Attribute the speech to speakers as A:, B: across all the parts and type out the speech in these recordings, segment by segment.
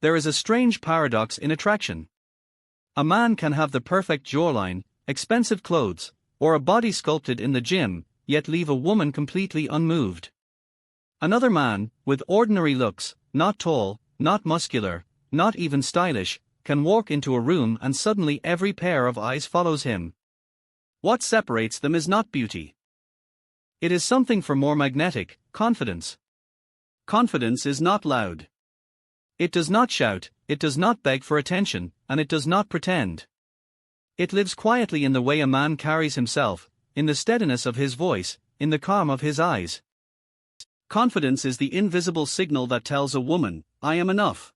A: There is a strange paradox in attraction. A man can have the perfect jawline, expensive clothes, or a body sculpted in the gym, yet leave a woman completely unmoved. Another man, with ordinary looks, not tall, not muscular, not even stylish, can walk into a room and suddenly every pair of eyes follows him. What separates them is not beauty. It is something far more magnetic: confidence. Confidence is not loud. It does not shout, it does not beg for attention, and it does not pretend. It lives quietly in the way a man carries himself, in the steadiness of his voice, in the calm of his eyes. Confidence is the invisible signal that tells a woman, "I am enough.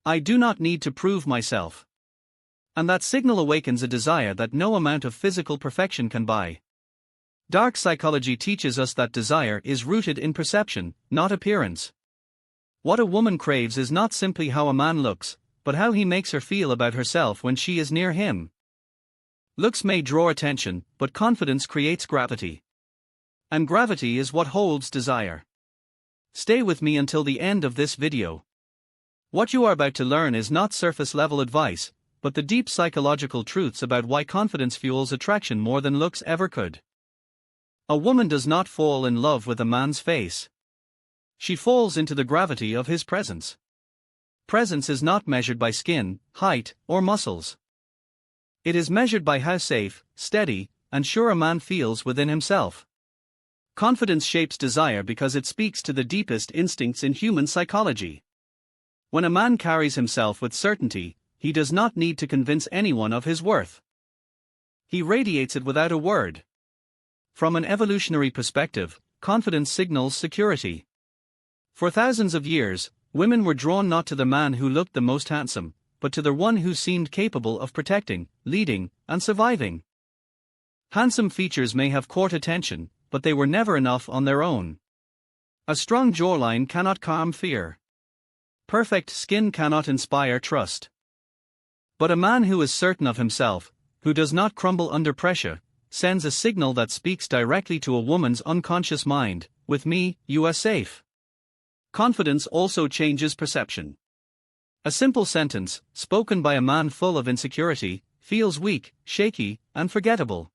A: I do not need to prove myself." And that signal awakens a desire that no amount of physical perfection can buy. Dark psychology teaches us that desire is rooted in perception, not appearance. What a woman craves is not simply how a man looks, but how he makes her feel about herself when she is near him. Looks may draw attention, but confidence creates gravity. And gravity is what holds desire. Stay with me until the end of this video. What you are about to learn is not surface-level advice, but the deep psychological truths about why confidence fuels attraction more than looks ever could. A woman does not fall in love with a man's face. She falls into the gravity of his presence. Presence is not measured by skin, height, or muscles. It is measured by how safe, steady, and sure a man feels within himself. Confidence shapes desire because it speaks to the deepest instincts in human psychology. When a man carries himself with certainty, he does not need to convince anyone of his worth. He radiates it without a word. From an evolutionary perspective, confidence signals security. For thousands of years, women were drawn not to the man who looked the most handsome, but to the one who seemed capable of protecting, leading, and surviving. Handsome features may have caught attention, but they were never enough on their own. A strong jawline cannot calm fear. Perfect skin cannot inspire trust. But a man who is certain of himself, who does not crumble under pressure, sends a signal that speaks directly to a woman's unconscious mind: "With me, you are safe." Confidence also changes perception. A simple sentence, spoken by a man full of insecurity, feels weak, shaky, and forgettable.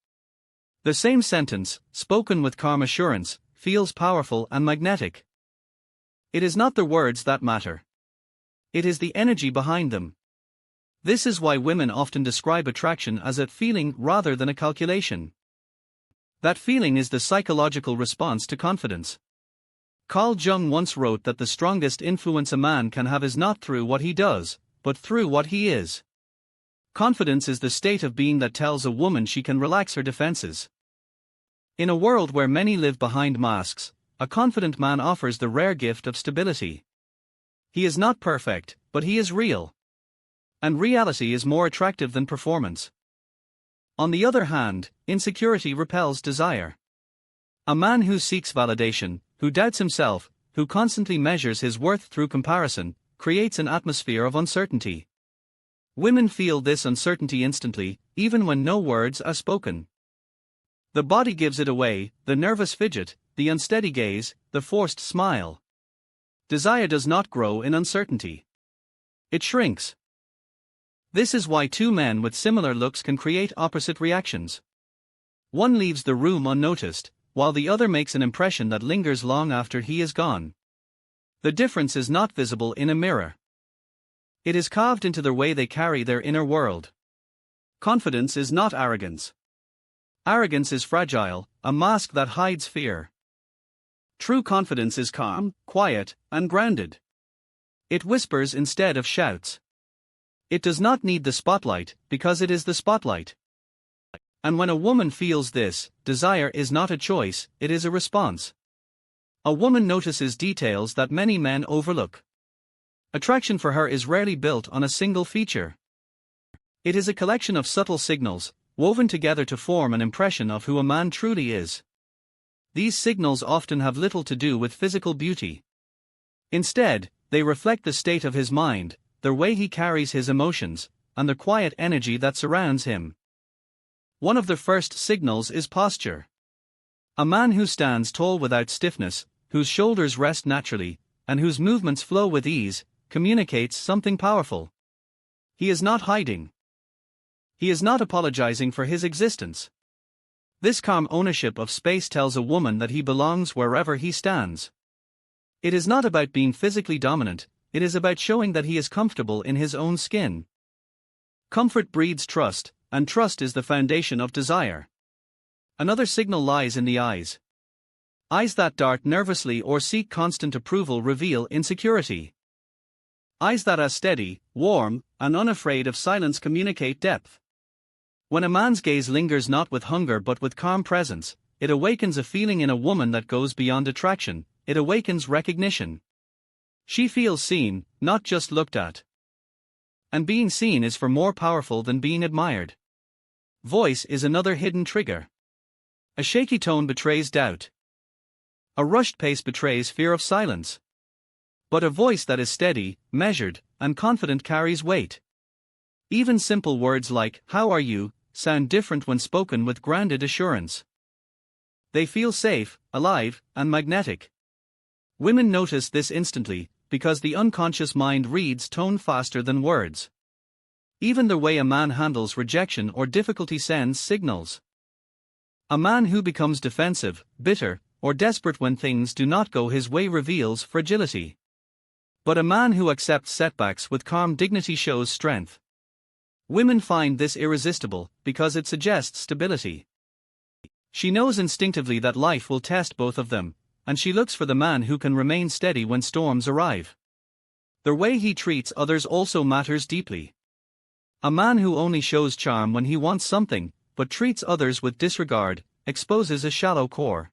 A: The same sentence, spoken with calm assurance, feels powerful and magnetic. It is not the words that matter. It is the energy behind them. This is why women often describe attraction as a feeling rather than a calculation. That feeling is the psychological response to confidence. Carl Jung once wrote that the strongest influence a man can have is not through what he does, but through what he is. Confidence is the state of being that tells a woman she can relax her defenses. In a world where many live behind masks, a confident man offers the rare gift of stability. He is not perfect, but he is real. And reality is more attractive than performance. On the other hand, insecurity repels desire. A man who seeks validation, who doubts himself, who constantly measures his worth through comparison, creates an atmosphere of uncertainty. Women feel this uncertainty instantly, even when no words are spoken. The body gives it away: the nervous fidget, the unsteady gaze, the forced smile. Desire does not grow in uncertainty. It shrinks. This is why two men with similar looks can create opposite reactions. One leaves the room unnoticed, while the other makes an impression that lingers long after he is gone. The difference is not visible in a mirror. It is carved into the way they carry their inner world. Confidence is not arrogance. Arrogance is fragile, a mask that hides fear. True confidence is calm, quiet, and grounded. It whispers instead of shouts. It does not need the spotlight, because it is the spotlight. And when a woman feels this, desire is not a choice, it is a response. A woman notices details that many men overlook. Attraction for her is rarely built on a single feature. It is a collection of subtle signals, woven together to form an impression of who a man truly is. These signals often have little to do with physical beauty. Instead, they reflect the state of his mind, the way he carries his emotions, and the quiet energy that surrounds him. One of the first signals is posture. A man who stands tall without stiffness, whose shoulders rest naturally, and whose movements flow with ease, communicates something powerful. He is not hiding. He is not apologizing for his existence. This calm ownership of space tells a woman that he belongs wherever he stands. It is not about being physically dominant, it is about showing that he is comfortable in his own skin. Comfort breeds trust, and trust is the foundation of desire. Another signal lies in the eyes. Eyes that dart nervously or seek constant approval reveal insecurity. Eyes that are steady, warm, and unafraid of silence communicate depth. When a man's gaze lingers not with hunger but with calm presence, it awakens a feeling in a woman that goes beyond attraction, it awakens recognition. She feels seen, not just looked at. And being seen is far more powerful than being admired. Voice is another hidden trigger. A shaky tone betrays doubt. A rushed pace betrays fear of silence. But a voice that is steady, measured, and confident carries weight. Even simple words like, "How are you?" sound different when spoken with grounded assurance. They feel safe, alive, and magnetic. Women notice this instantly, because the unconscious mind reads tone faster than words. Even the way a man handles rejection or difficulty sends signals. A man who becomes defensive, bitter, or desperate when things do not go his way reveals fragility. But a man who accepts setbacks with calm dignity shows strength. Women find this irresistible, because it suggests stability. She knows instinctively that life will test both of them, and she looks for the man who can remain steady when storms arrive. The way he treats others also matters deeply. A man who only shows charm when he wants something, but treats others with disregard, exposes a shallow core.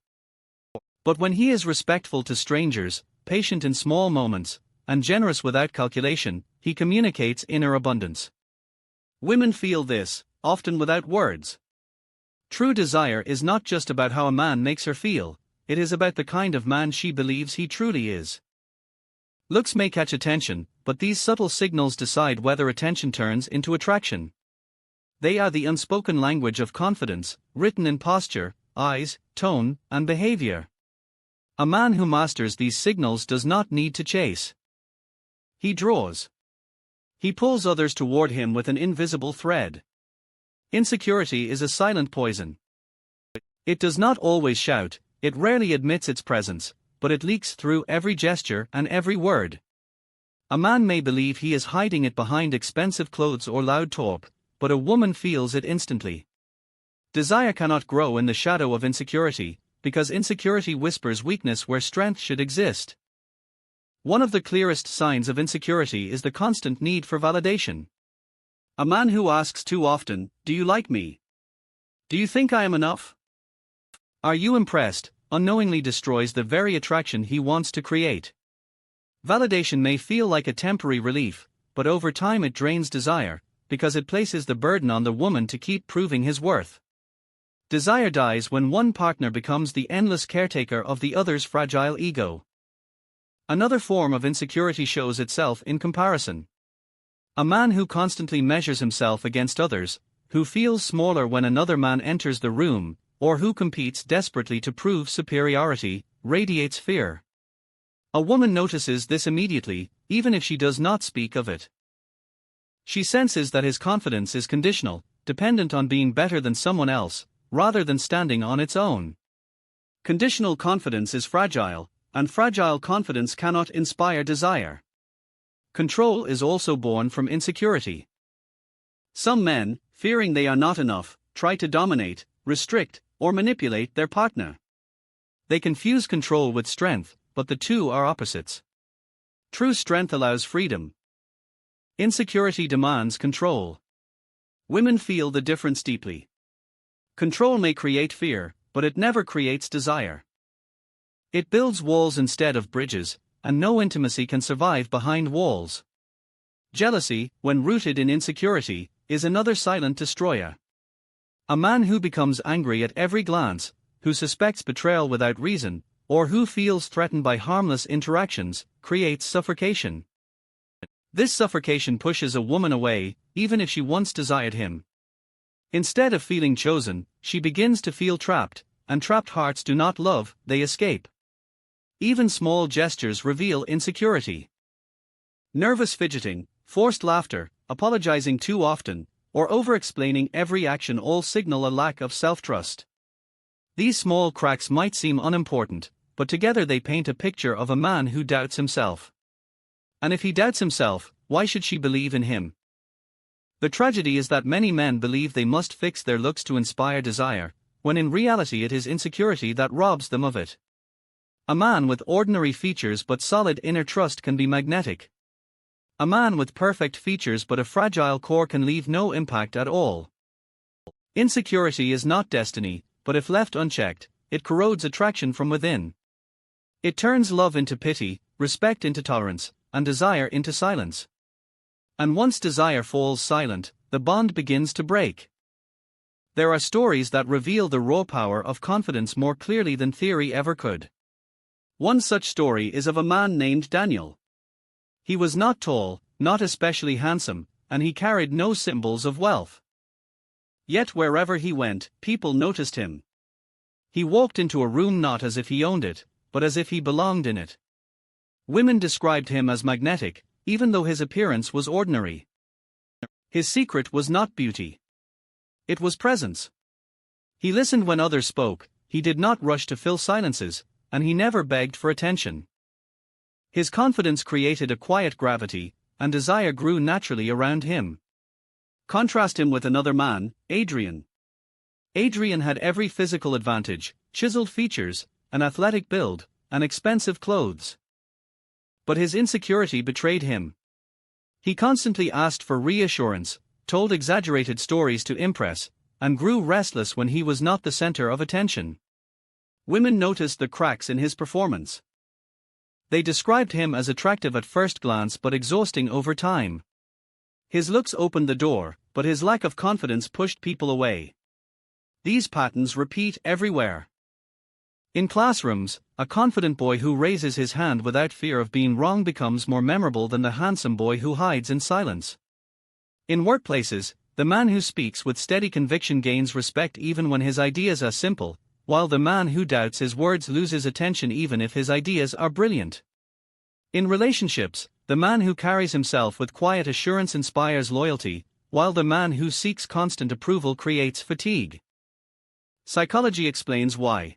A: But when he is respectful to strangers, patient in small moments, and generous without calculation, he communicates inner abundance. Women feel this, often without words. True desire is not just about how a man makes her feel, it is about the kind of man she believes he truly is. Looks may catch attention, but these subtle signals decide whether attention turns into attraction. They are the unspoken language of confidence, written in posture, eyes, tone, and behavior. A man who masters these signals does not need to chase. He draws. He pulls others toward him with an invisible thread. Insecurity is a silent poison. It does not always shout, it rarely admits its presence, but it leaks through every gesture and every word. A man may believe he is hiding it behind expensive clothes or loud talk, but a woman feels it instantly. Desire cannot grow in the shadow of insecurity, because insecurity whispers weakness where strength should exist. One of the clearest signs of insecurity is the constant need for validation. A man who asks too often, "Do you like me? Do you think I am enough? Are you impressed?" unknowingly destroys the very attraction he wants to create. Validation may feel like a temporary relief, but over time it drains desire, because it places the burden on the woman to keep proving his worth. Desire dies when one partner becomes the endless caretaker of the other's fragile ego. Another form of insecurity shows itself in comparison. A man who constantly measures himself against others, who feels smaller when another man enters the room, or who competes desperately to prove superiority, radiates fear. A woman notices this immediately, even if she does not speak of it. She senses that his confidence is conditional, dependent on being better than someone else, rather than standing on its own. Conditional confidence is fragile, and fragile confidence cannot inspire desire. Control is also born from insecurity. Some men, fearing they are not enough, try to dominate, restrict, or manipulate their partner. They confuse control with strength, but the two are opposites. True strength allows freedom. Insecurity demands control. Women feel the difference deeply. Control may create fear, but it never creates desire. It builds walls instead of bridges, and no intimacy can survive behind walls. Jealousy, when rooted in insecurity, is another silent destroyer. A man who becomes angry at every glance, who suspects betrayal without reason, or who feels threatened by harmless interactions, creates suffocation. This suffocation pushes a woman away, even if she once desired him. Instead of feeling chosen, she begins to feel trapped, and trapped hearts do not love, they escape. Even small gestures reveal insecurity. Nervous fidgeting, forced laughter, apologizing too often, or over-explaining every action all signal a lack of self-trust. These small cracks might seem unimportant, but together they paint a picture of a man who doubts himself. And if he doubts himself, why should she believe in him? The tragedy is that many men believe they must fix their looks to inspire desire, when in reality it is insecurity that robs them of it. A man with ordinary features but solid inner trust can be magnetic. A man with perfect features but a fragile core can leave no impact at all. Insecurity is not destiny, but if left unchecked, it corrodes attraction from within. It turns love into pity, respect into tolerance, and desire into silence. And once desire falls silent, the bond begins to break. There are stories that reveal the raw power of confidence more clearly than theory ever could. One such story is of a man named Daniel. He was not tall, not especially handsome, and he carried no symbols of wealth. Yet wherever he went, people noticed him. He walked into a room not as if he owned it, but as if he belonged in it. Women described him as magnetic, even though his appearance was ordinary. His secret was not beauty. It was presence. He listened when others spoke, he did not rush to fill silences, and he never begged for attention. His confidence created a quiet gravity, and desire grew naturally around him. Contrast him with another man, Adrian. Adrian had every physical advantage, chiseled features, an athletic build, and expensive clothes. But his insecurity betrayed him. He constantly asked for reassurance, told exaggerated stories to impress, and grew restless when he was not the center of attention. Women noticed the cracks in his performance. They described him as attractive at first glance but exhausting over time. His looks opened the door, but his lack of confidence pushed people away. These patterns repeat everywhere. In classrooms, a confident boy who raises his hand without fear of being wrong becomes more memorable than the handsome boy who hides in silence. In workplaces, the man who speaks with steady conviction gains respect even when his ideas are simple, while the man who doubts his words loses attention even if his ideas are brilliant. In relationships, the man who carries himself with quiet assurance inspires loyalty, while the man who seeks constant approval creates fatigue. Psychology explains why.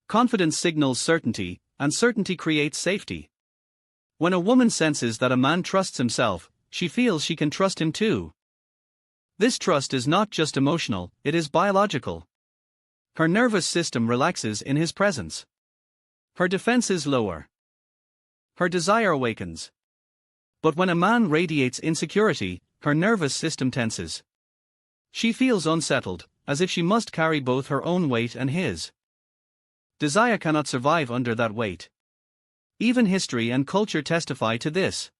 A: Confidence signals certainty, and certainty creates safety. When a woman senses that a man trusts himself, she feels she can trust him too. This trust is not just emotional, it is biological. Her nervous system relaxes in his presence. Her defenses lower. Her desire awakens. But when a man radiates insecurity, her nervous system tenses. She feels unsettled, as if she must carry both her own weight and his. Desire cannot survive under that weight. Even history and culture testify to this.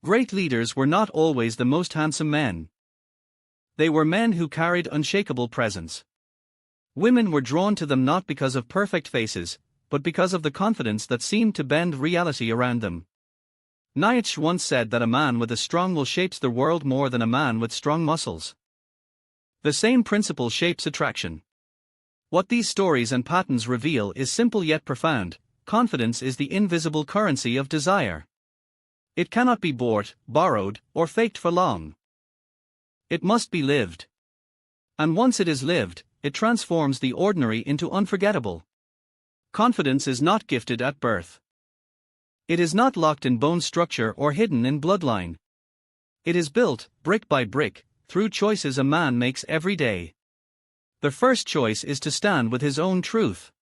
A: Great leaders were not always the most handsome men. They were men who carried unshakable presence. Women were drawn to them not because of perfect faces, but because of the confidence that seemed to bend reality around them. Nietzsche once said that a man with a strong will shapes the world more than a man with strong muscles. The same principle shapes attraction. What these stories and patterns reveal is simple yet profound: confidence is the invisible currency of desire. It cannot be bought, borrowed, or faked for long. It must be lived. And once it is lived, it transforms the ordinary into unforgettable. Confidence is not gifted at birth. It is not locked in bone structure or hidden in bloodline. It is built, brick by brick, through choices a man makes every day. The first choice is to stand with his own truth.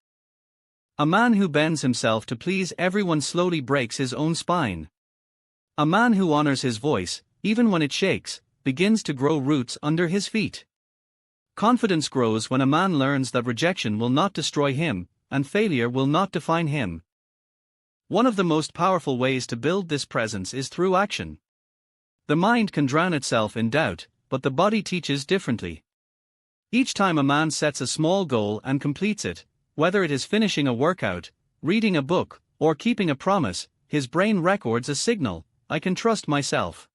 A: A man who bends himself to please everyone slowly breaks his own spine. A man who honors his voice, even when it shakes, begins to grow roots under his feet. Confidence grows when a man learns that rejection will not destroy him, and failure will not define him. One of the most powerful ways to build this presence is through action. The mind can drown itself in doubt, but the body teaches differently. Each time a man sets a small goal and completes it, whether it is finishing a workout, reading a book, or keeping a promise, his brain records a signal: I can trust myself.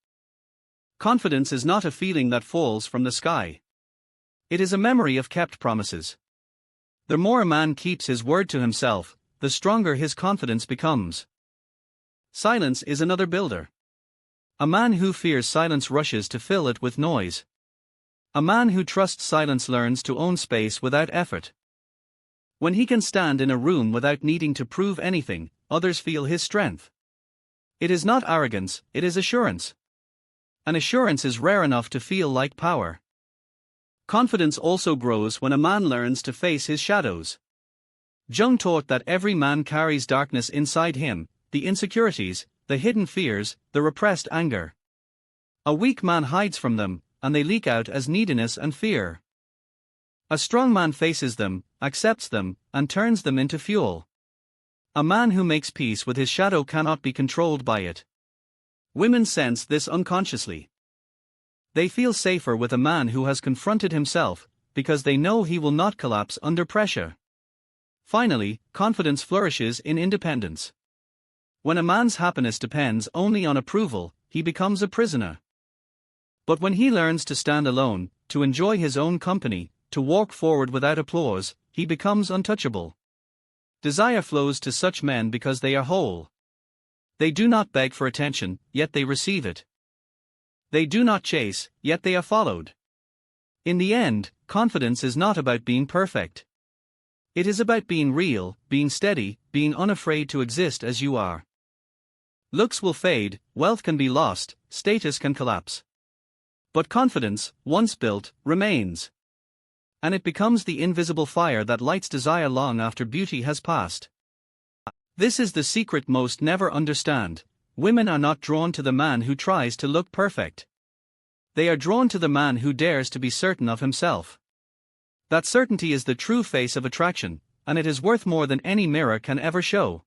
A: Confidence is not a feeling that falls from the sky. It is a memory of kept promises. The more a man keeps his word to himself, the stronger his confidence becomes. Silence is another builder. A man who fears silence rushes to fill it with noise. A man who trusts silence learns to own space without effort. When he can stand in a room without needing to prove anything, others feel his strength. It is not arrogance, it is assurance. And assurance is rare enough to feel like power. Confidence also grows when a man learns to face his shadows. Jung taught that every man carries darkness inside him, the insecurities, the hidden fears, the repressed anger. A weak man hides from them, and they leak out as neediness and fear. A strong man faces them, accepts them, and turns them into fuel. A man who makes peace with his shadow cannot be controlled by it. Women sense this unconsciously. They feel safer with a man who has confronted himself, because they know he will not collapse under pressure. Finally, confidence flourishes in independence. When a man's happiness depends only on approval, he becomes a prisoner. But when he learns to stand alone, to enjoy his own company, to walk forward without applause, he becomes untouchable. Desire flows to such men because they are whole. They do not beg for attention, yet they receive it. They do not chase, yet they are followed. In the end, confidence is not about being perfect. It is about being real, being steady, being unafraid to exist as you are. Looks will fade, wealth can be lost, status can collapse. But confidence, once built, remains. And it becomes the invisible fire that lights desire long after beauty has passed. This is the secret most never understand. Women are not drawn to the man who tries to look perfect. They are drawn to the man who dares to be certain of himself. That certainty is the true face of attraction, and it is worth more than any mirror can ever show.